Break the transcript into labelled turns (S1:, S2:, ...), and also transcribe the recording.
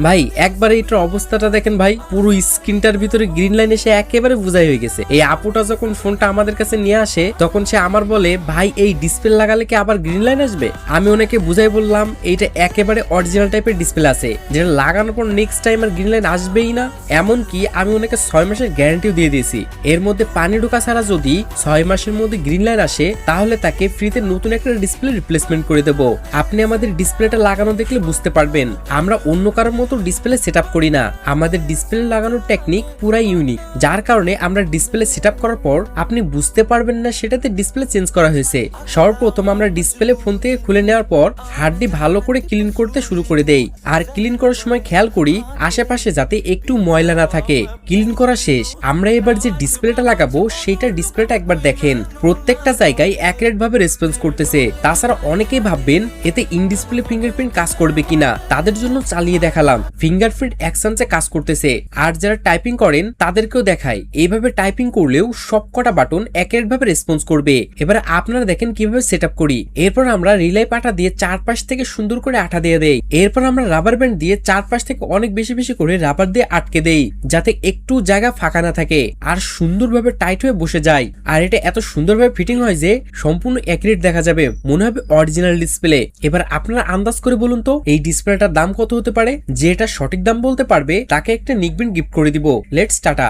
S1: ভাই একবারে এটার অবস্থাটা দেখেন ভাই, পুরো স্ক্রিনটার ভিতরে গ্রিন লাইন এসে একেবারে বোঝাই হয়ে গেছে। এই আপুটা যখন ফোনটা আমাদের কাছে নিয়ে আসে তখন সে আমার বলে, ভাই এই ডিসপ্লে লাগালে কি আবার গ্রিন লাইন আসবে? আমি ওনাকে বুঝাই বললাম এইটা একেবারে অরিজিনাল টাইপের ডিসপ্লে আছে, যেটা লাগানোর পর নেক্সট টাইম আর গ্রিন লাইন আসবেই না। এমনকি আমি ওনাকে 6 মাসের গ্যারান্টিও দিয়ে দিয়েছি। এর মধ্যে পানি ঢোকা ছাড়া যদি 6 মাসের মধ্যে গ্রিন লাইন আসে তাহলে তাকে ফ্রিতে নতুন একটা ডিসপ্লে রিপ্লেসমেন্ট করে দেবো। আপনি আমাদের ডিসপ্লেটা লাগানো দেখলে বুঝতে পারবেন আমরা অন্য কারোর মতো ডিসপ্লে সেটআপ করি না। আমাদের ডিসপ্লে লাগানোর টেকনিক পুরাই ইউনিক, যার কারণে আমরা ডিসপ্লে সেটআপ করার পর আপনি বুঝতে পারবেন না সেটাতে ডিসপ্লে চেঞ্জ করা হয়েছে। সর্বপ্রথম আমরা ডিসপ্লে ফোন থেকে খুলে নেওয়ার পর হার্ডটি ভালো করে ক্লিন করতে শুরু করে দেই। আর ক্লিন করার সময় খেয়াল করি আশেপাশে যাতে একটু ময়লা না থাকে। ক্লিন করা শেষ, আমরা এবার যে ডিসপ্লেটা লাগাবো সেটা ডিসপ্লেটা একবার দেখেন, প্রত্যেকটা জায়গায় অ্যাকুরেট ভাবে রেসপন্স করতেছে। তাছাড়া অনেকেই ভাববেন এতে ইন ডিসপ্লে ফিঙ্গারপ্রিন্ট কাজ করবে কিনা, তাদের জন্য চালিয়ে দেখালাম ফিঙ্গারপ্রিন্ট অ্যাকশনসে কাজ করতেছে। আর যারা টাইপিং করেন তাদেরকেও দেখায় এইভাবে টাইপিং করলেও সবকটা বাটন অ্যাকুরেট ভাবে রেসপন্স করবে। এবারে আপনারা দেখেন কিভাবে সেটআপ করি। এরপর আমরা রিলাই পাটা দিয়ে চারপাশ থেকে সুন্দর করে আঠা দিয়ে দেই। এরপর আমরা রাবার ব্যান্ড দিয়ে চারপাশ থেকে অনেক বেশি বেশি করে রাবার দিয়ে আটকে দেই যাতে একটু জায়গা ফাঁকা না থাকে আর সুন্দরভাবে টাইট হয়ে বসে যায়। আর এটা এত সুন্দরভাবে ফিটিং হয় যে সম্পূর্ণ অ্যাকুরেট দেখা যাবে, মনে হবে অরিজিনাল ডিসপ্লে। এবার আপনারা আন্দাজ করে বলুন তো এই ডিসপ্লেটার দাম কত হতে পারে? যে এটা সঠিক দাম বলতে পারবে তাকে একটা নিকবেন গিফট করে দিব। Let's tata.